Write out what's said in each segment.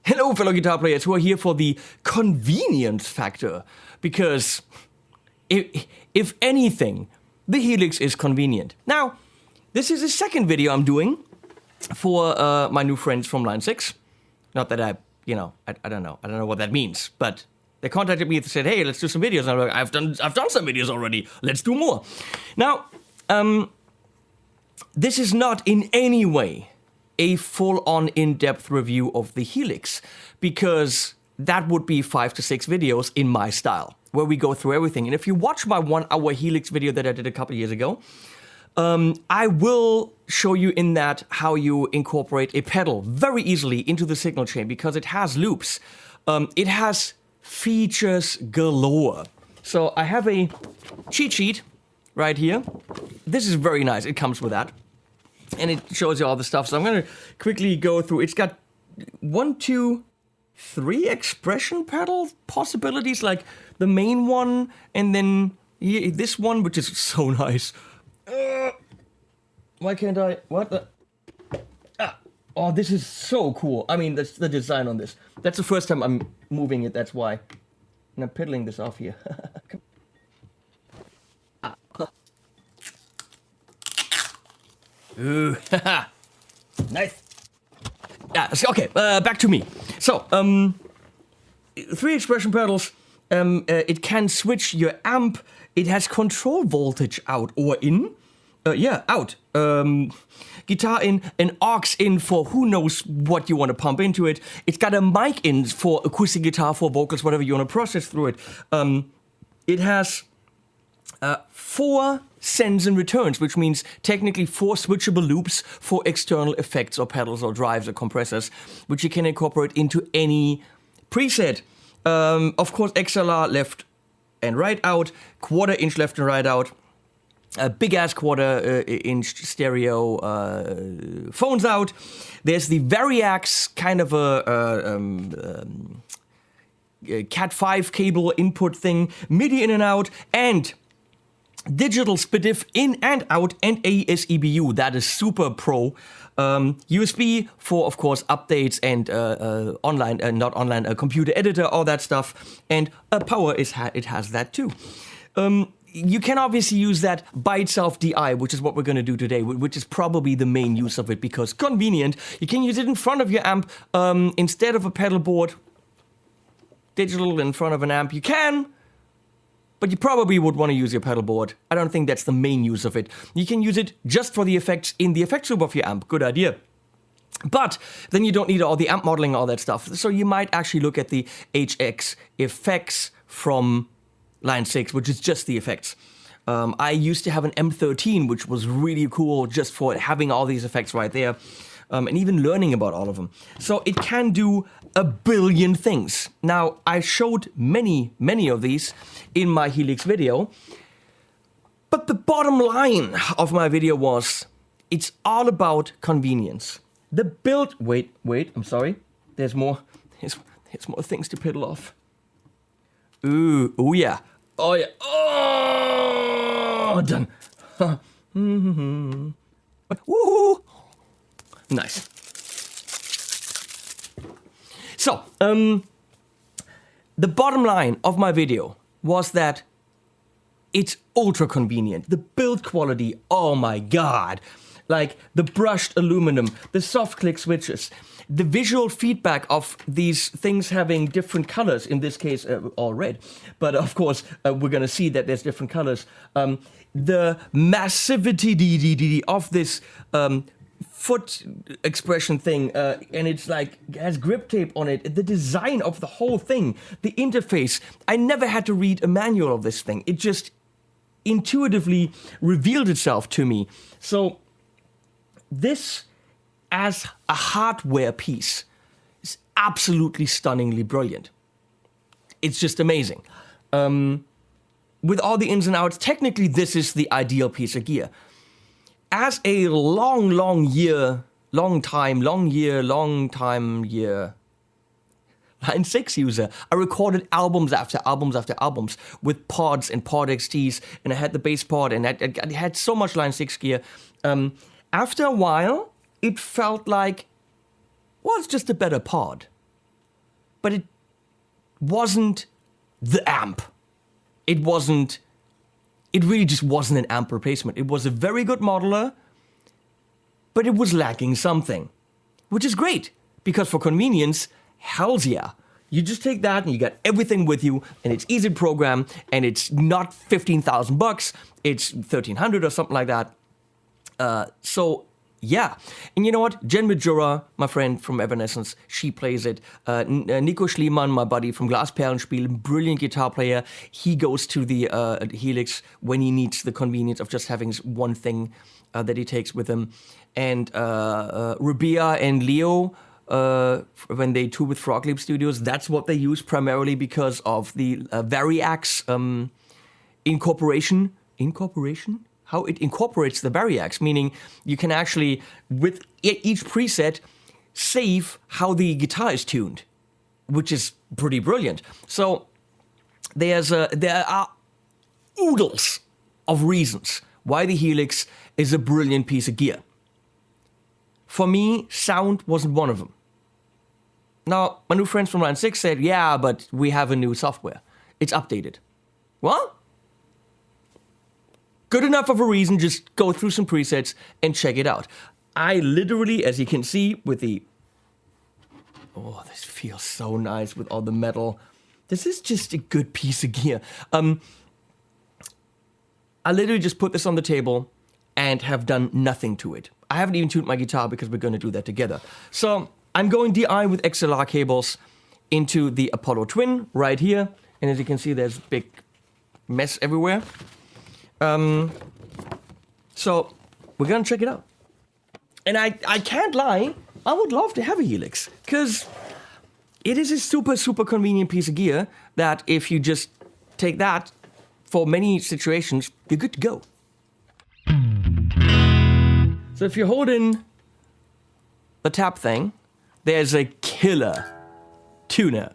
Hello, fellow guitar players who are here for the convenience factor. Because, if anything, the Helix is convenient. Now, this is the second video I'm doing for my new friends from Line 6. Not that I don't know. I don't know what that means, but they contacted me and said, hey, let's do some videos. And I'm like, I've done some videos already. Let's do more. Now, this is not in any way a full-on in-depth review of the Helix, because that would be 5 to 6 videos in my style, where we go through everything. And if you watch my 1-hour Helix video that I did a couple years ago, I will show you in that how you incorporate a pedal very easily into the signal chain, because it has loops. It has features galore. So I have a cheat sheet right here. This is very nice. It comes with that. And it shows you all the stuff. So I'm going to quickly go through. It's got 1, 2, 3 expression pedal possibilities, like the main one, and then this one, which is so nice. Why can't I? What the? Oh, this is so cool. I mean, that's the design on this. That's the first time I'm moving it, that's why. And I'm pedaling this off here. Ooh, haha. Nice. Yeah, okay, back to me. So, 3 expression pedals. It can switch your amp. It has control voltage out or in. Out. Guitar in, an aux in for who knows what you want to pump into it. It's got a mic in for acoustic guitar, for vocals, whatever you want to process through it. It has 4 sends and returns, which means technically 4 switchable loops for external effects or pedals or drives or compressors, which you can incorporate into any preset. Of course, XLR left and right out, 1/4 inch left and right out, a big ass 1/4 inch stereo phones out. There's the Variax kind of a Cat 5 cable input thing, MIDI in and out, and digital SPDIF in and out, and ASEBU. That is super pro. USB for, of course, updates and computer editor, all that stuff. And power it has that too. You can obviously use that by itself DI, which is what we're going to do today, which is probably the main use of it, because convenient. You can use it in front of your amp instead of a pedal board. Digital in front of an amp, you can. But you probably would want to use your pedal board. I don't think that's the main use of it. You can use it just for the effects in the effects loop of your amp. Good idea. But then you don't need all the amp modeling, all that stuff. So you might actually look at the HX effects from Line 6, which is just the effects. I used to have an M13, which was really cool just for having all these effects right there. And even learning about all of them. So it can do a billion things. Now, I showed many of these in my Helix video, but the bottom line of my video was, it's all about convenience. The build, wait, I'm sorry. There's more things to pedal off. Ooh, oh yeah. Oh yeah, oh, done. Woohoo! Nice. So, the bottom line of my video was that it's ultra convenient. The build quality, oh my god. Like the brushed aluminum, the soft click switches, the visual feedback of these things having different colors, in this case all red, but of course we're gonna see that there's different colors. The massivity of this foot expression thing, and it's like, has grip tape on it, the design of the whole thing, the interface. I never had to read a manual of this thing. It just intuitively revealed itself to me. So this, as a hardware piece, is absolutely stunningly brilliant. It's just amazing. With all the ins and outs, technically this is the ideal piece of gear. As a long time Line 6 user, I recorded albums after albums with pods and pod XTs, and I had the bass pod, and I had so much Line 6 gear. After a while, it felt like, well, it's just a better pod. but it wasn't the amp. It really just wasn't an amp replacement. It was a very good modeler, but it was lacking something, which is great, because for convenience, hells yeah. You just take that and you got everything with you, and it's easy to program, and it's not $15,000, it's $1,300 or something like that. So yeah, and you know what? Jen Majura, my friend from Evanescence, she plays it. Nico Schliemann, my buddy from Glasperlenspiel, brilliant guitar player. He goes to the Helix when he needs the convenience of just having one thing that he takes with him. And Rubia and Leo, when they tour with Frog Leap Studios, that's what they use primarily because of the Variax incorporation. How it incorporates the Variax, meaning you can actually, with each preset, save how the guitar is tuned, which is pretty brilliant. So there are oodles of reasons why the Helix is a brilliant piece of gear. For me, sound wasn't one of them. Now, my new friends from Line 6 said, yeah, but we have a new software. It's updated. Well, good enough of a reason, just go through some presets and check it out. I literally, as you can see, with the... Oh, this feels so nice with all the metal. This is just a good piece of gear. I literally just put this on the table and have done nothing to it. I haven't even tuned my guitar because we're going to do that together. So I'm going DI with XLR cables into the Apollo Twin right here. And as you can see, there's a big mess everywhere. So we're going to check it out. And I can't lie, I would love to have a Helix, because it is a super, super convenient piece of gear that if you just take that for many situations, you're good to go. So if you hold in the tap thing, there's a killer tuner.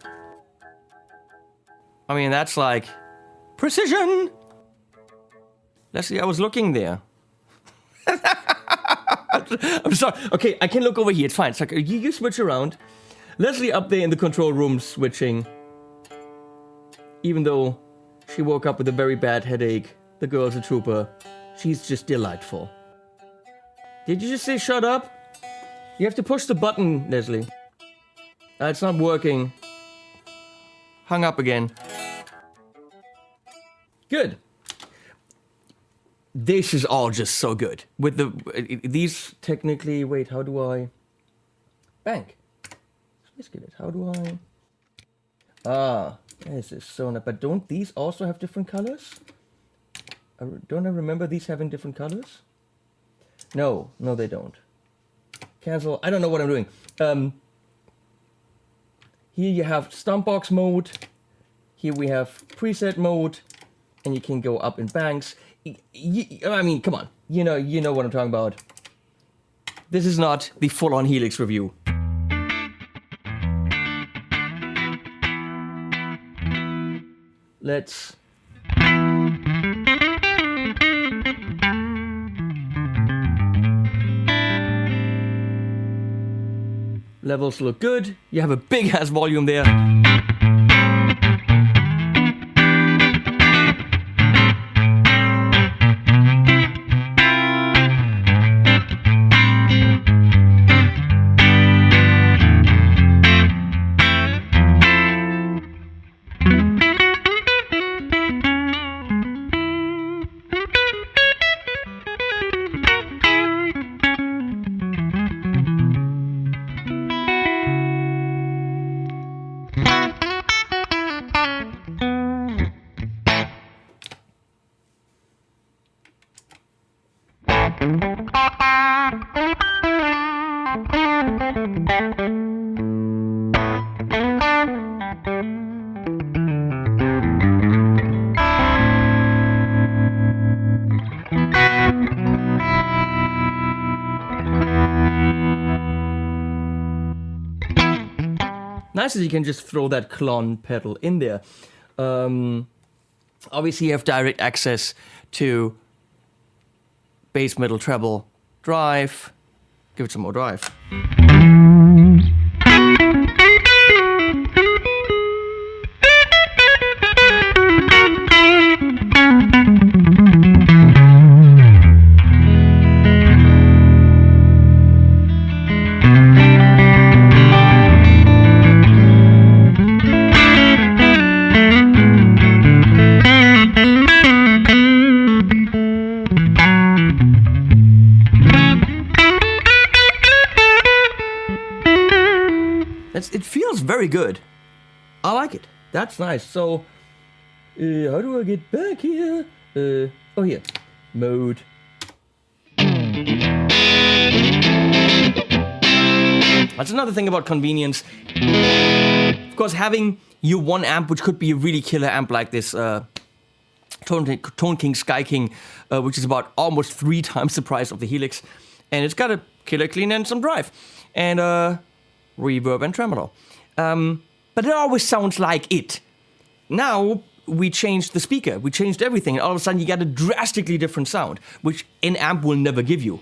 I mean, that's like precision. Leslie, I was looking there. I'm sorry. Okay, I can look over here. It's fine. It's like you switch around. Leslie up there in the control room switching. Even though she woke up with a very bad headache, the girl's a trooper. She's just delightful. Did you just say shut up? You have to push the button, Leslie. It's not working. Hung up again. Good. This is all just so good. With these technically, wait, how do I? Bank. How do I? This is so nice. But don't these also have different colors? Don't I remember these having different colors? No, they don't. Cancel. I don't know what I'm doing. Here you have Stompbox mode. Here we have preset mode, and you can go up in banks. I mean, come on. You know what I'm talking about. This is not the full-on Helix review. Let's... Levels look good. You have a big-ass volume there. Nice that you can just throw that clon pedal in there. Obviously you have direct access to bass, middle, treble, drive. Give it some more drive. feels very good. I like it. That's nice. So, how do I get back here? Oh, here. Mode. That's another thing about convenience. Of course, having your one amp, which could be a really killer amp like this, Tone King Sky King, which is about almost 3 times the price of the Helix. And it's got a killer clean and some drive. And reverb and tremolo. But it always sounds like it. Now, we changed the speaker, we changed everything, and all of a sudden you get a drastically different sound, which an amp will never give you.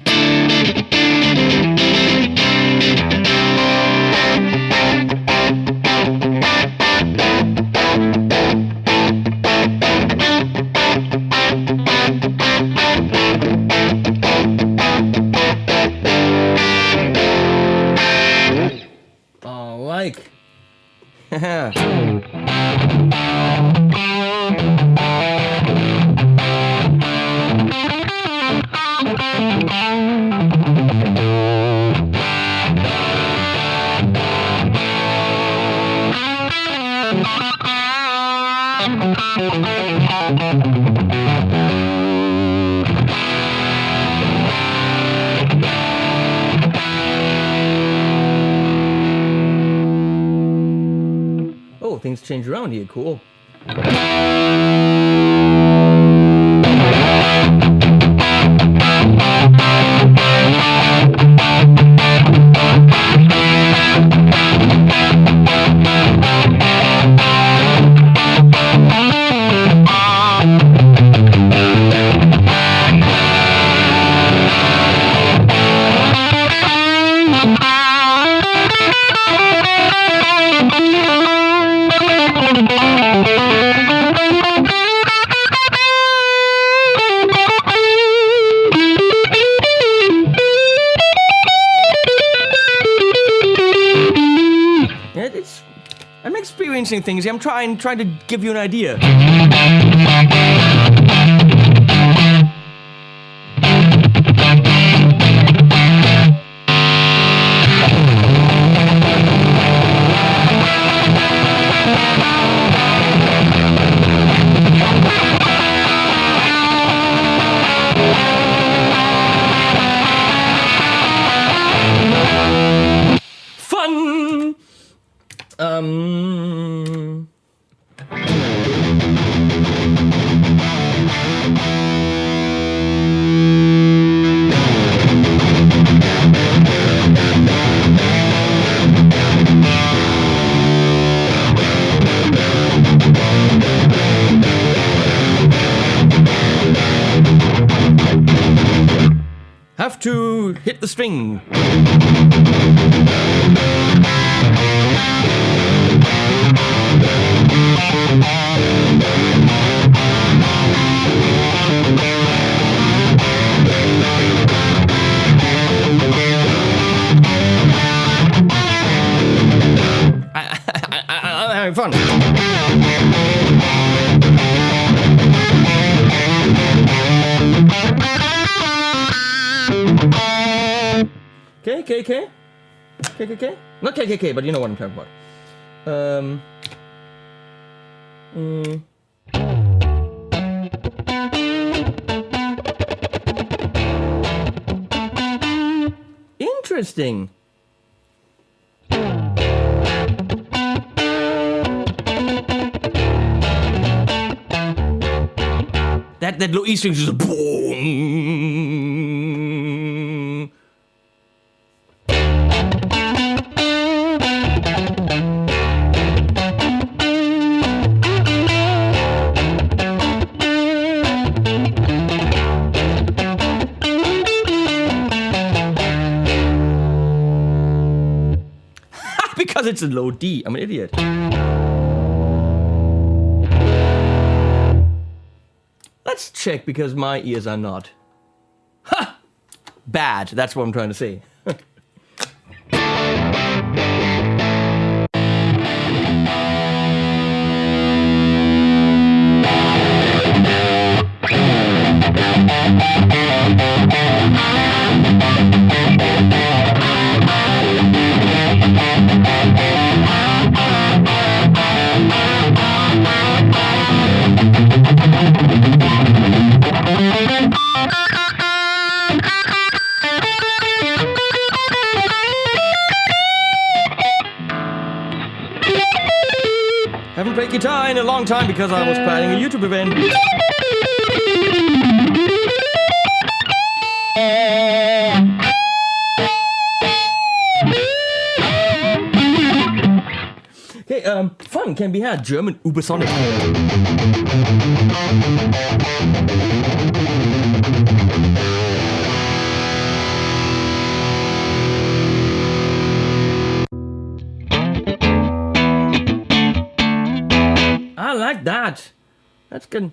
Like. Oh, things change around here, cool. I'm experiencing things. I'm trying to give you an idea. Fun. Have to hit the string. I'm having fun. KKK? KKK? Not KKK, but you know what I'm talking about. Interesting. That little E string is just boom. Because it's a low D. I'm an idiot. Let's check because my ears are not. Ha! Bad. That's what I'm trying to say. Haven't played guitar in a long time because I was planning a YouTube event. Okay, fun can be had. German Ubersonic. I like that. That's good.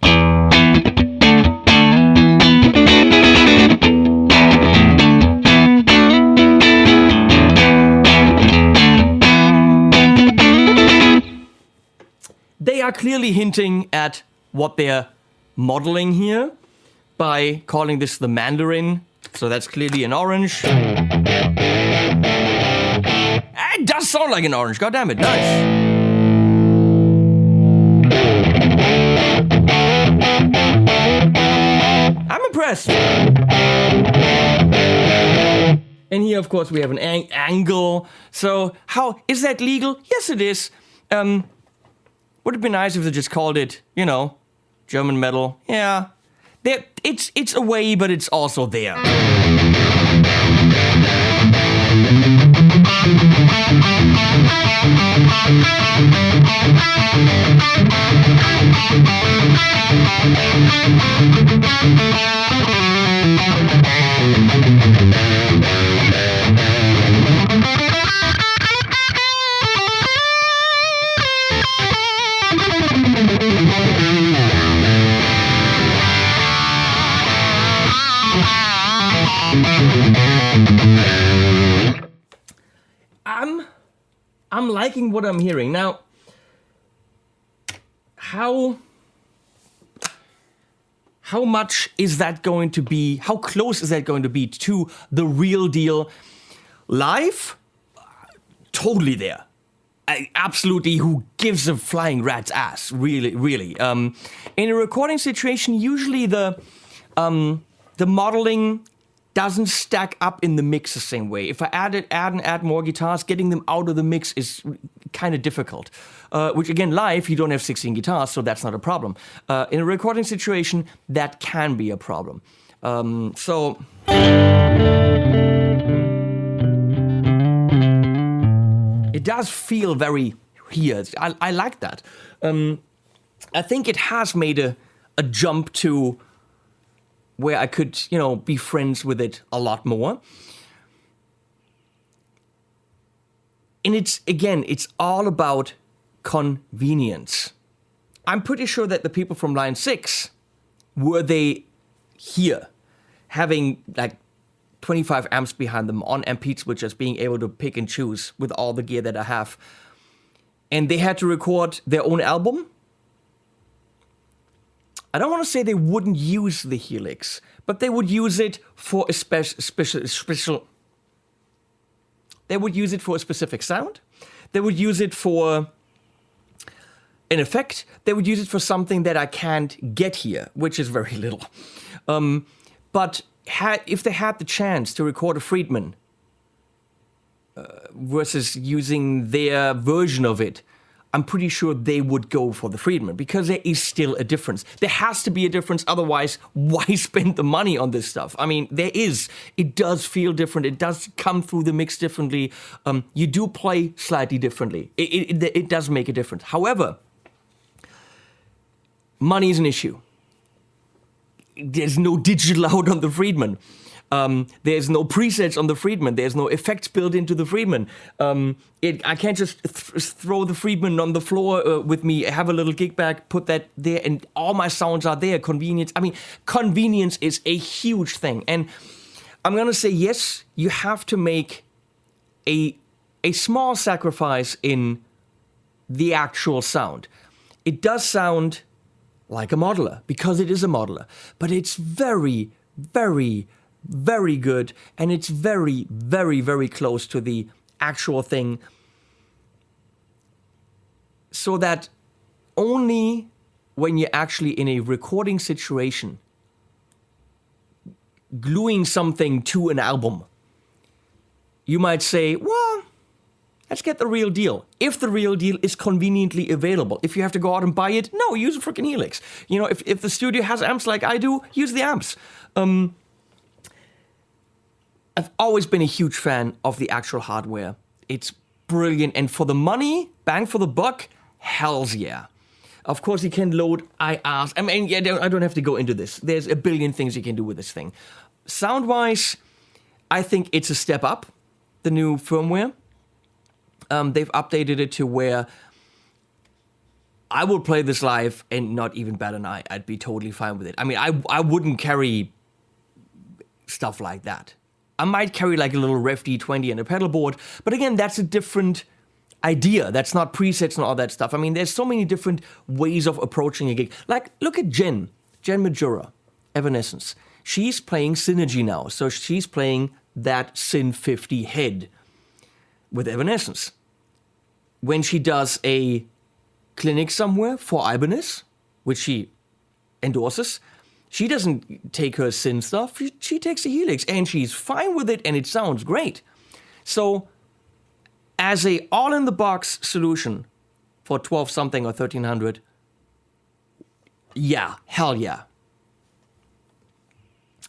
They are clearly hinting at what they're modeling here by calling this the Mandarin. So that's clearly an orange. It does sound like an orange, god damn it, nice. I'm impressed. And here, of course, we have an angle. So, how is that legal? Yes, it is. Would it be nice if they just called it, you know, German metal? Yeah. It's away, but it's also there. I'm liking what I'm hearing. Now, how much is that going to be, how close is that going to be to the real deal live? Totally there. Absolutely, who gives a flying rat's ass? Really, really. In a recording situation, usually the modeling doesn't stack up in the mix the same way. If I add more guitars, getting them out of the mix is kind of difficult. Which again, live, you don't have 16 guitars, so that's not a problem. In a recording situation, that can be a problem. So it does feel very here. I like that. I think it has made a jump to where I could, you know, be friends with it a lot more. And it's all about convenience. I'm pretty sure that the people from line 6, were they here, having like 25 amps behind them on MP switchers, being able to pick and choose with all the gear that I have, and they had to record their own album, I don't want to say they wouldn't use the Helix, but they would use it for a special. They would use it for a specific sound. They would use it for an effect. They would use it for something that I can't get here, which is very little. But if they had the chance to record a Friedman versus using their version of it, I'm pretty sure they would go for the Friedman, because there is still a difference. There has to be a difference, otherwise, why spend the money on this stuff? I mean, there is. It does feel different. It does come through the mix differently. You do play slightly differently. It does make a difference. However, money is an issue. There's no digital out on the Friedman. There's no presets on the Friedman. There's no effects built into the Friedman. I can't just throw the Friedman on the floor with me, have a little gig bag, put that there, and all my sounds are there. Convenience. I mean, convenience is a huge thing. And I'm going to say, yes, you have to make a small sacrifice in the actual sound. It does sound like a modeler, because it is a modeler. But it's very, very, very good, and it's very, very, very close to the actual thing, so that only when you're actually in a recording situation, gluing something to an album, you might say, well, let's get the real deal. If the real deal is conveniently available, if you have to go out and buy it, no, use a freaking Helix. You know, if the studio has amps like I do, use the amps. I've always been a huge fan of the actual hardware. It's brilliant, and for the money, bang for the buck, hells yeah. Of course, you can load IRs. I mean, yeah, I don't have to go into this. There's a billion things you can do with this thing. Sound-wise, I think it's a step up, the new firmware. They've updated it to where I would play this live and not even bat an eye. I'd be totally fine with it. I mean, I wouldn't carry stuff like that. I might carry like a little Rev D20 and a pedal board, but again, that's a different idea. That's not presets and all that stuff. I mean, there's so many different ways of approaching a gig. Like, look at Jen Majura, Evanescence. She's playing Synergy now, so she's playing that Syn 50 head with Evanescence. When she does a clinic somewhere for Ibanez, which she endorses, she doesn't take her Syn stuff, she takes a Helix, and she's fine with it, and it sounds great. So, as a all-in-the-box solution for 12-something or 1,300, yeah, hell yeah.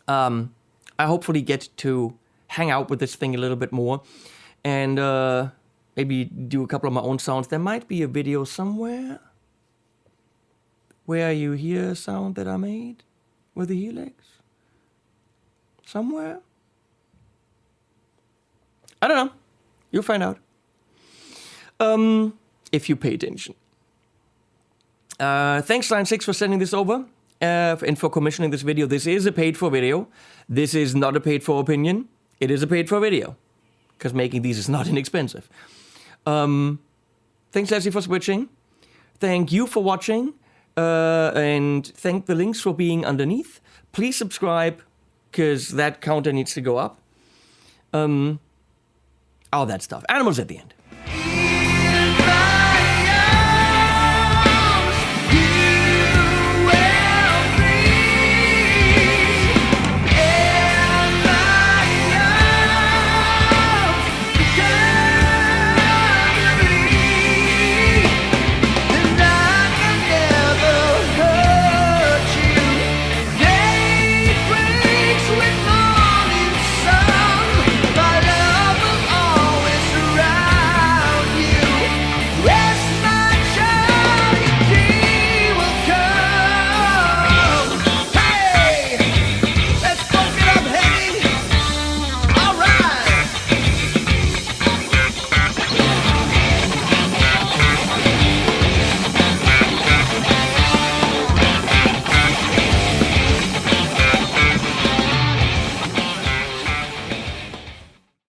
I hopefully get to hang out with this thing a little bit more, and maybe do a couple of my own sounds. There might be a video somewhere where you hear a sound that I made with the Helix. Somewhere. I don't know. You'll find out. If you pay attention. Thanks, Line 6, for sending this over and for commissioning this video. This is a paid-for video. This is not a paid-for opinion. It is a paid-for video, because making these is not inexpensive. Thanks, Leslie, for switching. Thank you for watching, and thank the links for being underneath. Please subscribe, because that counter needs to go up. All that stuff. Animals at the end.